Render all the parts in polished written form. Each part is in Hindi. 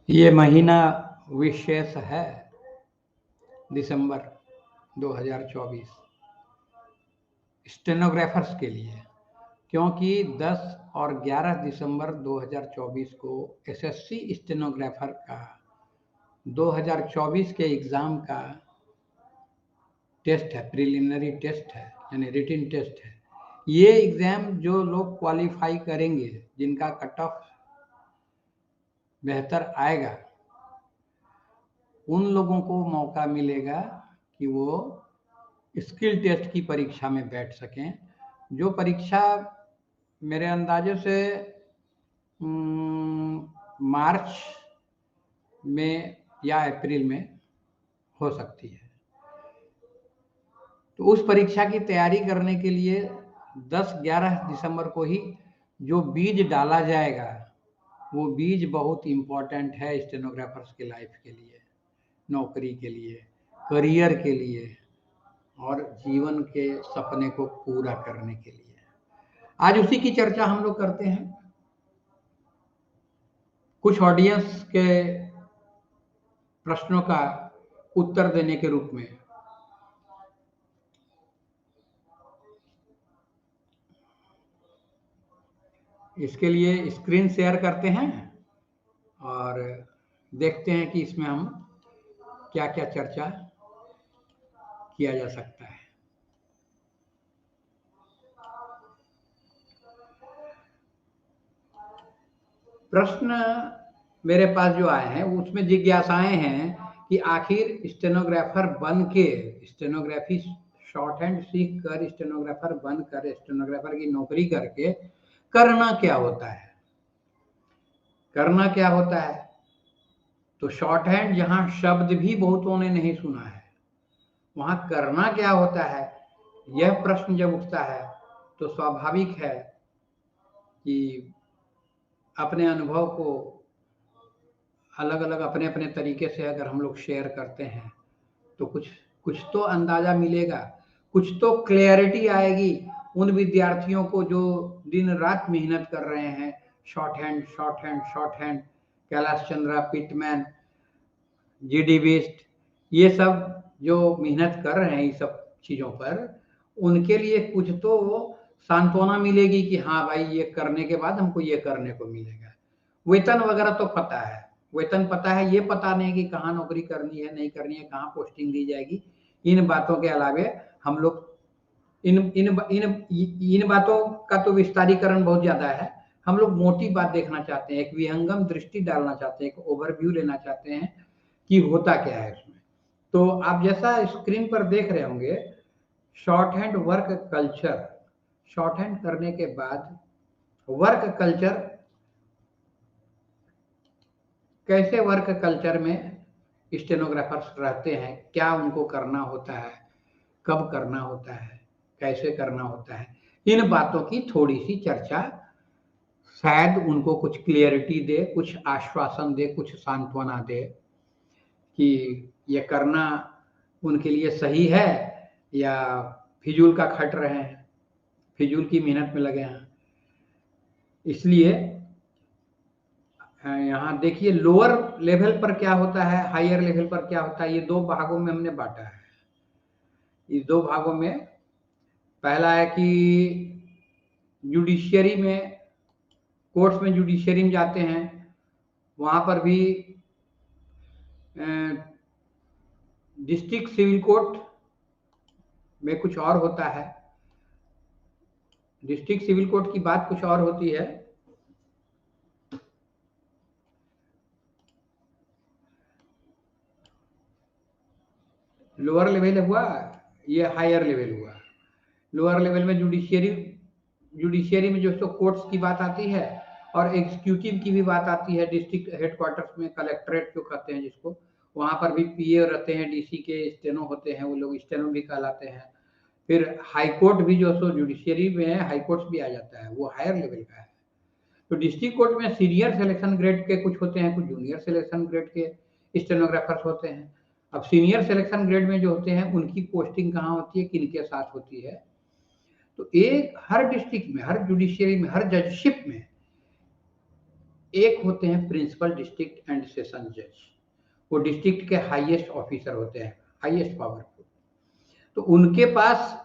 ये महीना विशेष है दिसंबर 2024 स्टेनोग्राफर्स के लिए, क्योंकि 10 और 11 दिसंबर 2024 को एसएससी स्टेनोग्राफर का 2024 के एग्ज़ाम का टेस्ट है, प्रिलिमिनरी टेस्ट है, यानी रिटन टेस्ट है। ये एग्ज़ाम जो लोग क्वालिफाई करेंगे, जिनका कट ऑफ बेहतर आएगा, उन लोगों को मौका मिलेगा कि वो स्किल टेस्ट की परीक्षा में बैठ सकें, जो परीक्षा मेरे अंदाजे से मार्च में या अप्रैल में हो सकती है। तो उस परीक्षा की तैयारी करने के लिए 10-11 दिसंबर को ही जो बीज डाला जाएगा, वो बीज बहुत इम्पोर्टेंट है स्टेनोग्राफर्स के लाइफ के लिए, नौकरी के लिए, करियर के लिए और जीवन के सपने को पूरा करने के लिए। आज उसी की चर्चा हम लोग करते हैं, कुछ ऑडियंस के प्रश्नों का उत्तर देने के रूप में। इसके लिए स्क्रीन शेयर करते हैं और देखते हैं कि इसमें हम क्या क्या चर्चा किया जा सकता है। प्रश्न मेरे पास जो आए हैं उसमें जिज्ञासाएं हैं कि आखिर स्टेनोग्राफर बन के, स्टेनोग्राफी शॉर्ट हैंड सीख कर स्टेनोग्राफर बन कर स्टेनोग्राफर की नौकरी करके करना क्या होता है, करना क्या होता है। तो शॉर्ट हैंड जहां शब्द भी बहुतों ने नहीं सुना है, वहां करना क्या होता है, यह प्रश्न जब उठता है तो स्वाभाविक है कि अपने अनुभव को अलग अलग अपने अपने तरीके से अगर हम लोग शेयर करते हैं तो कुछ तो अंदाजा मिलेगा, कुछ तो क्लैरिटी आएगी उन विद्यार्थियों को जो दिन रात मेहनत कर रहे हैं। Shorthand Kailash Chandra, Pitman, GD Bisht, ये सब जो मेहनत कर रहे हैं इस सब चीज़ों पर, उनके लिए कुछ तो सांत्वना मिलेगी कि हाँ भाई, ये करने के बाद हमको ये करने को मिलेगा। वेतन वगैरह तो पता है, वेतन पता है, ये पता नहीं कि कहाँ नौकरी करनी है, नहीं करनी है, कहाँ पोस्टिंग दी जाएगी। इन बातों के अलावे हम लोग इन बातों का तो विस्तारीकरण बहुत ज़्यादा है। हम लोग मोटी बात देखना चाहते हैं, एक विहंगम दृष्टि डालना चाहते हैं, एक ओवरव्यू लेना चाहते हैं कि होता क्या है इसमें। तो आप जैसा स्क्रीन पर देख रहे होंगे, short hand work culture, short hand करने के बाद वर्क कल्चर, कैसे वर्क कल्चर में स्टेनोग्राफर्स रहते हैं, क्या उनको करना होता है, कब करना होता है, कैसे करना होता है, इन बातों की थोड़ी सी चर्चा शायद उनको कुछ क्लियरिटी दे, कुछ आश्वासन दे, कुछ सांत्वना दे कि ये करना उनके लिए सही है या फिजूल का खट रहे हैं, फिजूल की मेहनत में लगे हैं। इसलिए यहाँ देखिए लोअर लेवल पर क्या होता है, हायर लेवल पर क्या होता है, ये दो भागों में हमने बांटा है। इस दो भागों में पहला है कि जुडिशियरी में, कोर्ट्स में, जुडिशियरी में जाते हैं, वहाँ पर भी डिस्ट्रिक्ट सिविल कोर्ट में कुछ और होता है, डिस्ट्रिक्ट सिविल कोर्ट की बात कुछ और होती है। लोअर लेवल हुआ, ये हायर लेवल हुआ। लोअर लेवल में जुडिशियरी में जो सो कोर्ट्स की बात आती है और एग्जीक्यूटिव की भी बात आती है। डिस्ट्रिक्ट हेडक्वार्टर्स में कलेक्ट्रेट जो कहते हैं जिसको, वहाँ पर भी पीए रहते हैं, डीसी के स्टेनो होते हैं, वो लोग स्टेनो भी कहलाते हैं। फिर हाई कोर्ट भी जो सो जुडिशियरी में है, हाई कोर्ट भी आ जाता है, वो हायर लेवल का है। तो डिस्ट्रिक्ट कोर्ट में सीनियर सिलेक्शन ग्रेड के कुछ होते हैं, कुछ जूनियर सिलेक्शन ग्रेड के स्टेनोग्राफर्स होते हैं। अब सीनियर सिलेक्शन ग्रेड में जो होते हैं उनकी पोस्टिंग कहाँ होती है, किनके साथ होती है, तो एक हर डिस्ट्रिक्ट में, हर जुडिशियरी में, हर जजशिप में एक होते हैं प्रिंसिपल डिस्ट्रिक्ट एंड सेशन जज, वो डिस्ट्रिक्ट के हाईएस्ट ऑफिसर होते हैं, हाईएस्ट पावरफुल। तो उनके पास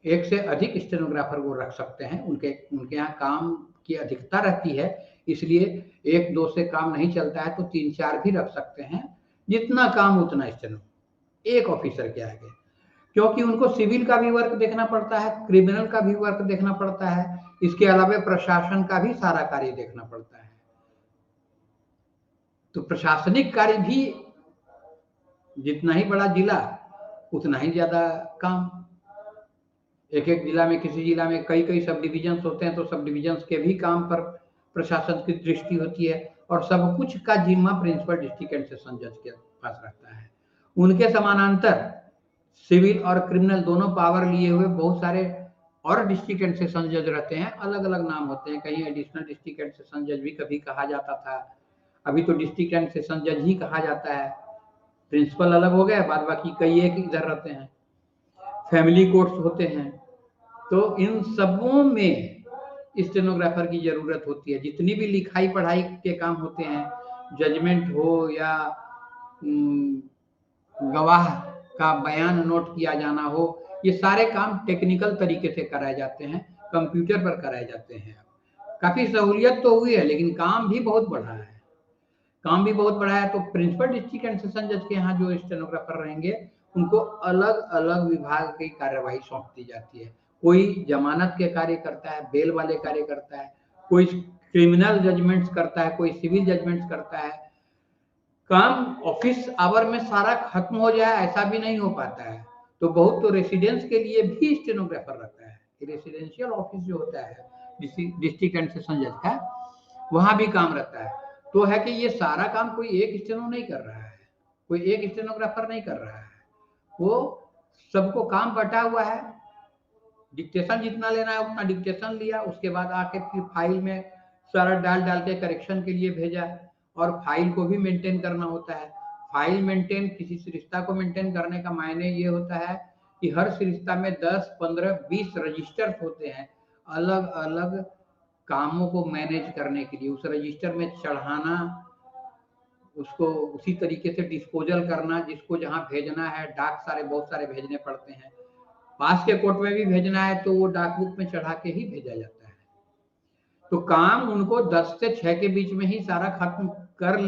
एक से अधिक स्टेनोग्राफर वो रख सकते हैं, उनके उनके यहाँ काम की अधिकता रहती है, इसलिए एक दो से काम नहीं चलता है तो 3-4 भी रख सकते हैं, जितना काम उतना स्टेनो एक ऑफिसर के आगे, क्योंकि उनको सिविल का भी वर्क देखना पड़ता है, क्रिमिनल का भी वर्क देखना पड़ता है, इसके अलावा प्रशासन का भी सारा कार्य देखना पड़ता है। तो प्रशासनिक कार्य भी जितना ही बड़ा जिला उतना ही ज्यादा काम। एक एक जिला में, किसी जिला में कई कई सब डिविजन होते हैं, तो सब डिविजन के भी काम पर प्रशासन की दृष्टि होती है, और सब कुछ का जिम्मा प्रिंसिपल डिस्ट्रिक्ट एंड सेशन जज के पास रहता है। उनके समानांतर सिविल और क्रिमिनल दोनों पावर लिए हुए बहुत सारे और डिस्ट्रिक्ट एंड सेशन जज रहते हैं, अलग अलग नाम होते हैं, कहीं एडिशनल डिस्ट्रिक्ट एंड सेशन जज भी कभी कहा जाता था, अभी तो डिस्ट्रिक्ट एंड सेशन जज ही कहा जाता है। प्रिंसिपल अलग हो गए, बाद बाकी कई एक इधर रहते हैं, फैमिली कोर्ट्स होते हैं। तो इन सबों में स्टेनोग्राफर की जरूरत होती है। जितनी भी लिखाई पढ़ाई के काम होते हैं, जजमेंट हो या गवाह का बयान नोट किया जाना हो, ये सारे काम टेक्निकल तरीके से कराए जाते हैं, कंप्यूटर पर कराए जाते हैं। काफी सहूलियत तो हुई है, लेकिन काम भी बहुत बढ़ा है, काम भी बहुत बढ़ा है। तो प्रिंसिपल डिस्ट्रिक्ट एंड सेशन जज के यहाँ जो स्टेनोग्राफर रहेंगे, उनको अलग अलग विभाग की कार्यवाही सौंप दी जाती है। कोई जमानत के कार्य करता है, बेल वाले कार्य करता है, कोई क्रिमिनल जजमेंट्स करता है, कोई सिविल जजमेंट्स करता है। काम ऑफिस आवर में सारा खत्म हो जाए ऐसा भी नहीं हो पाता है, तो बहुत तो रेसिडेंस के लिए भी स्टेनोग्राफर रहता है। रेसिडेंशियल ऑफिस जो होता है डिस्ट्रिक्ट एंड सेशन जज का, वहां भी काम रहता है। तो है कि ये सारा काम कोई एक स्टेनो नहीं कर रहा है, कोई एक स्टेनोग्राफर नहीं कर रहा है, वो सबको काम बटा हुआ है। डिक्टेशन जितना लेना है उतना डिक्टेशन लिया, उसके बाद आके फिर फाइल में सारा डाल डाल के करेक्शन के लिए भेजा, और फाइल को भी मेंटेन करना होता है। फाइल मेंटेन, किसी सरिस्ता को मेंटेन करने का मायने ये होता है कि हर सरिस्ता में 10, 15, 20 रजिस्टर्स होते हैं, अलग अलग कामों को मैनेज करने के लिए। उस रजिस्टर में चढ़ाना, उसको उसी तरीके से डिस्पोजल करना, जिसको जहां भेजना है, डाक सारे बहुत सारे भेजने पड़ते हैं, पास के कोर्ट में भी भेजना है तो वो डाक बुक में चढ़ा के ही भेजा जाता है। तो काम उनको 10 से 6 के बीच में ही सारा खत्म कर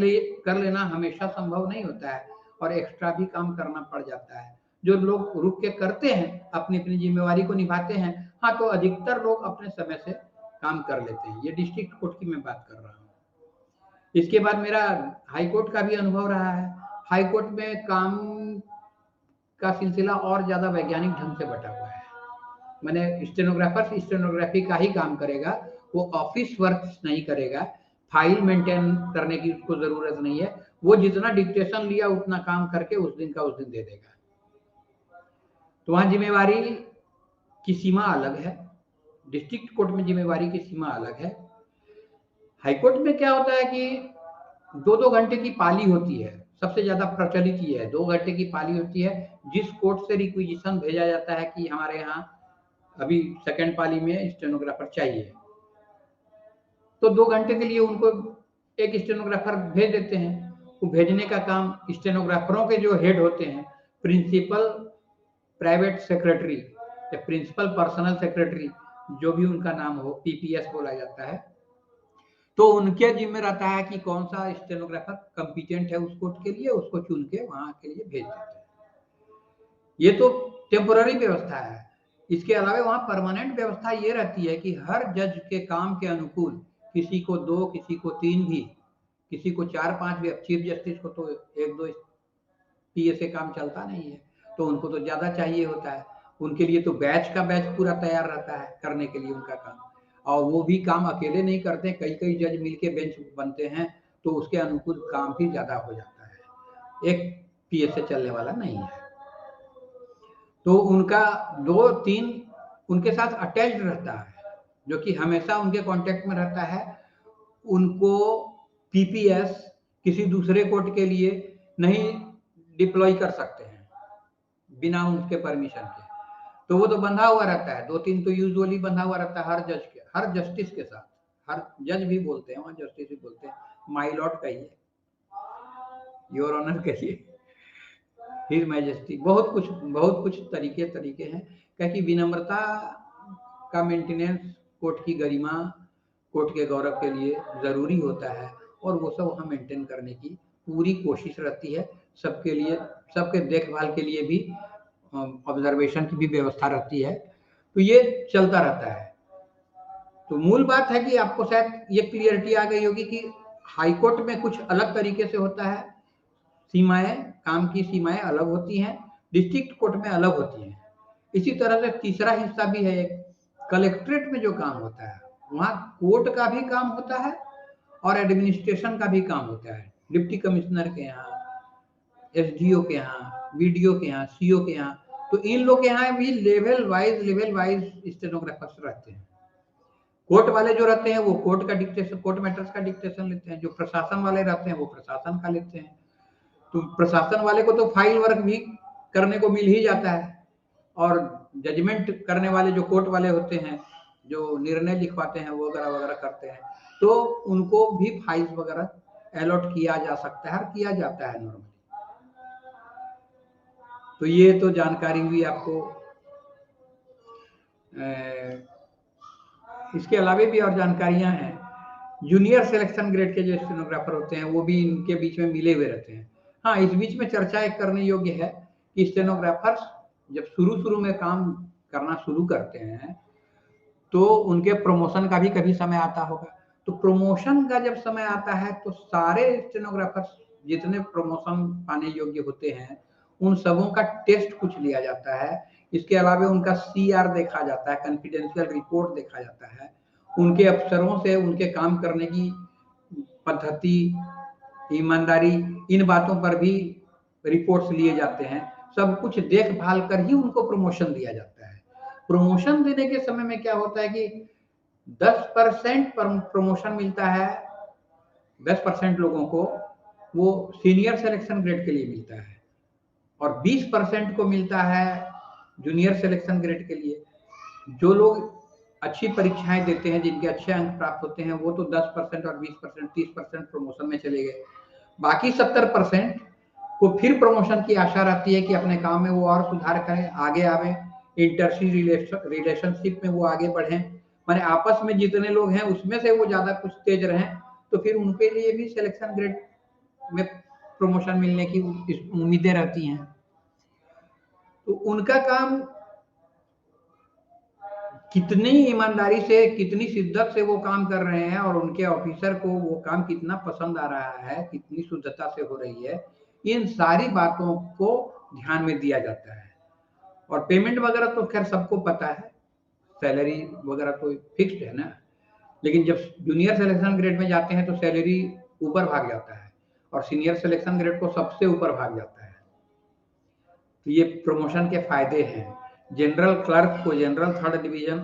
लेना हमेशा संभव नहीं होता है, और एक्स्ट्रा भी काम करना पड़ जाता है। जो लोग रुक के करते हैं, अपनी अपनी जिम्मेवारी को निभाते हैं, हाँ, तो अधिकतर लोग अपने समय से काम कर लेते हैं। ये डिस्ट्रिक्ट कोर्ट की मैं बात कर रहा हूँ। इसके बाद मेरा हाई कोर्ट का भी अनुभव रहा है। हाई कोर्ट में काम का सिलसिला और ज्यादा वैज्ञानिक ढंग से बटा हुआ है। मैंने स्टेनोग्राफर स्टेनोग्राफी का ही काम करेगा, वो ऑफिस वर्क नहीं करेगा, फाइल मेंटेन करने की उसको जरूरत नहीं है, वो जितना डिक्टेशन लिया उतना काम करके उस दिन का उस दिन दे देगा। तो वहां जिम्मेवारी की सीमा अलग है, डिस्ट्रिक्ट कोर्ट में जिम्मेवारी की सीमा अलग है। हाईकोर्ट में क्या होता है कि 2-2 घंटे की पाली होती है, सबसे ज्यादा प्रचलित ये है, 2 घंटे की पाली होती है। जिस कोर्ट से रिक्विजिशन भेजा जाता है कि हमारे यहाँ अभी सेकंड पाली में स्टेनोग्राफर चाहिए, तो 2 घंटे के लिए उनको एक स्टेनोग्राफर भेज देते हैं। वो भेजने का काम स्टेनोग्राफरों के जो हेड होते हैं, प्रिंसिपल प्राइवेट सेक्रेटरी या प्रिंसिपल पर्सनल सेक्रेटरी, जो भी उनका नाम हो, पीपीएस बोला जाता है, तो उनके जिम्मे रहता है कि कौन सा स्टेनोग्राफर कंपिटेंट है उस कोर्ट के लिए, उसको चुन के वहां के लिए भेज देते हैं। ये तो टेम्पोररी व्यवस्था है। इसके अलावा वहां परमानेंट व्यवस्था ये रहती है कि हर जज के काम के अनुकूल किसी को 2, किसी को 3 भी, किसी को 4-5 भी। चीफ जस्टिस को तो 1-2 पीए से काम चलता नहीं है, तो उनको तो ज्यादा चाहिए होता है। उनके लिए तो बैच का बैच पूरा तैयार रहता है करने के लिए उनका काम, और वो भी काम अकेले नहीं करते, कई कई जज मिलके बेंच बनते हैं, तो उसके अनुकूल काम भी ज्यादा हो जाता है, एक पीए से चलने वाला नहीं है। तो उनका 2-3 उनके साथ अटैच्ड रहता है, जो कि हमेशा उनके कांटेक्ट में रहता है। उनको पीपीएस किसी दूसरे कोर्ट के लिए नहीं डिप्लॉय कर सकते हैं बिना उनके परमिशन के, तो वो तो बंधा हुआ रहता है। 2-3 तो यूजुअली बंधा हुआ रहता है हर जज के, हर जस्टिस के साथ, हर जज भी बोलते हैं, वहाँ जस्टिस भी बोलते हैं, माय लॉर्ड कहिए, योर ऑनर कहिए, हिज मैजेस्टी, बहुत कुछ तरीके हैं। क्या कि विनम्रता का मेंटेनेंस कोर्ट की गरिमा, कोर्ट के गौरव के लिए जरूरी होता है, और वो सब वहाँ मेंटेन करने की पूरी कोशिश रहती है। सबके लिए, सबके देखभाल के लिए भी ऑब्जर्वेशन की भी व्यवस्था रहती है। तो ये चलता रहता है। तो मूल बात है कि आपको शायद ये क्लियरिटी आ गई होगी कि हाई कोर्ट में कुछ अलग तरीके से होता है, सीमाएं, काम की सीमाएं अलग होती हैं, डिस्ट्रिक्ट कोर्ट में अलग होती हैं। इसी तरह से तीसरा हिस्सा भी है, कलेक्ट्रेट में जो काम होता है, वहाँ कोर्ट का भी काम होता है और एडमिनिस्ट्रेशन का भी काम होता है। डिप्टी कमिश्नर के यहाँ, एसडीओ के यहाँ, बीडीओ के यहाँ, सीओ के यहाँ, तो इन लोग के यहाँ भी लेवल वाइज स्टेनोग्राफर्स रहते हैं। कोर्ट वाले जो रहते हैं वो कोर्ट का डिक्टेशन, कोर्ट मैटर्स का डिक्टेशन लेते हैं। जो प्रशासन वाले रहते हैं वो प्रशासन का लेते हैं। तो प्रशासन वाले को तो फाइल वर्क भी करने को मिल ही जाता है, और जजमेंट करने वाले जो कोर्ट वाले होते हैं, जो निर्णय लिखवाते हैं, वो वगैरह वगैरह करते हैं, तो उनको भी फाइल्स वगैरह अलॉट किया जा सकता है और किया जाता है नॉर्मली। तो ये तो जानकारी हुई आपको। इसके अलावा भी और जानकारियां हैं। जूनियर सिलेक्शन ग्रेड के जो स्टेनोग्राफर होते हैं वो भी इनके बीच में मिले हुए रहते हैं। हाँ, इस बीच में चर्चा एक करने योग्य है कि स्टेनोग्राफर्स जब शुरू में काम करना शुरू करते हैं तो उनके प्रमोशन का भी कभी समय आता होगा। तो प्रमोशन का जब समय आता है तो सारे स्टेनोग्राफर्स जितने प्रमोशन पाने योग्य होते हैं उन सबों का टेस्ट कुछ लिया जाता है। इसके अलावा उनका CR देखा जाता है, कॉन्फिडेंशियल रिपोर्ट देखा जाता है। उनके अफसरों से उनके काम करने की पद्धति, ईमानदारी, इन बातों पर भी रिपोर्ट्स लिए जाते हैं। सब कुछ देखभाल कर ही उनको प्रमोशन दिया जाता है। प्रमोशन देने के समय में क्या होता है कि 10% प्रमोशन मिलता है, 10% लोगों को वो सीनियर सिलेक्शन ग्रेड के लिए मिलता है, और 20% को मिलता है जूनियर सिलेक्शन ग्रेड के लिए। जो लोग अच्छी परीक्षाएं देते हैं, जिनके अच्छे अंक प्राप्त होते हैं, वो तो 10% और 20%, 30% प्रमोशन में चले गए। बाकी 70% को फिर प्रमोशन की आशा रहती है कि अपने काम में वो और सुधार करें, आगे आवे, इंटरसी रिलेशनशिप में वो आगे बढ़ें, माने आपस में जितने लोग हैं उसमें से वो ज्यादा कुछ तेज रहें, तो फिर उनके लिए भी सिलेक्शन ग्रेड में प्रमोशन मिलने की उम्मीदें रहती हैं। तो उनका काम कितनी ईमानदारी से, कितनी शिद्दत से वो काम कर रहे हैं और उनके ऑफिसर को वो काम कितना पसंद आ रहा है, कितनी शुद्धता से हो रही है, इन सारी बातों को ध्यान में दिया जाता है। और पेमेंट वगैरह तो खैर सबको पता है, सैलरी वगैरह तो फिक्स्ड है ना। लेकिन जब जूनियर सिलेक्शन ग्रेड में जाते हैं तो सैलरी ऊपर भाग जाता है, और सीनियर सिलेक्शन ग्रेड को सबसे ऊपर भाग जाता है। तो ये प्रमोशन के फायदे हैं। जनरल क्लर्क को, general third division,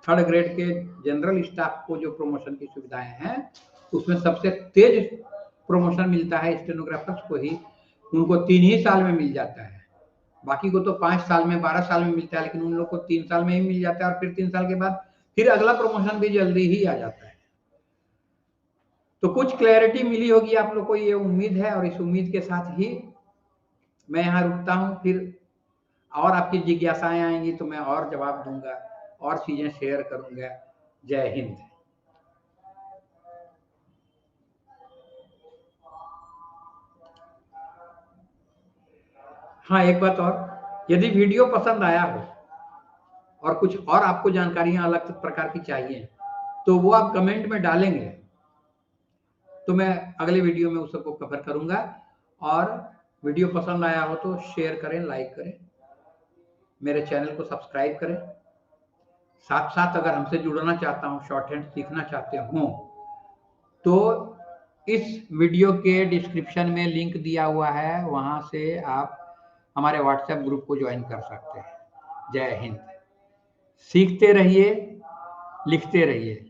third grade के जनरल स्टाफ को जो प्रमोशन की सुविधाएं हैं उसमें सबसे तेज प्रमोशन मिलता है स्टेनोग्राफर्स को ही। उनको 3 ही साल में मिल जाता है, बाकी को तो 5 साल में, 12 साल में मिलता है, लेकिन उन लोग को 3 साल में ही मिल जाता है, और फिर 3 साल के बाद फिर अगला प्रमोशन भी जल्दी ही आ जाता है। तो कुछ क्लैरिटी मिली होगी आप लोग को, ये उम्मीद है, और इस उम्मीद के साथ ही मैं यहाँ रुकता हूँ। फिर और आपकी जिज्ञासाएं आएंगी तो मैं और जवाब दूंगा और चीजें शेयर करूंगा। जय हिंद। हाँ, एक बात और, यदि वीडियो पसंद आया हो और कुछ और आपको जानकारियां अलग प्रकार की चाहिए तो वो आप कमेंट में डालेंगे तो मैं अगले वीडियो में उस सबको कवर करूंगा। और वीडियो पसंद आया हो तो शेयर करें, लाइक करें, मेरे चैनल को सब्सक्राइब करें। साथ साथ अगर हमसे जुड़ना चाहता हूँ, शॉर्ट हैंड सीखना चाहते हो तो इस वीडियो के डिस्क्रिप्शन में लिंक दिया हुआ है, वहां से आप हमारे व्हाट्सएप ग्रुप को ज्वाइन कर सकते हैं। जय हिंद। सीखते रहिए, लिखते रहिए।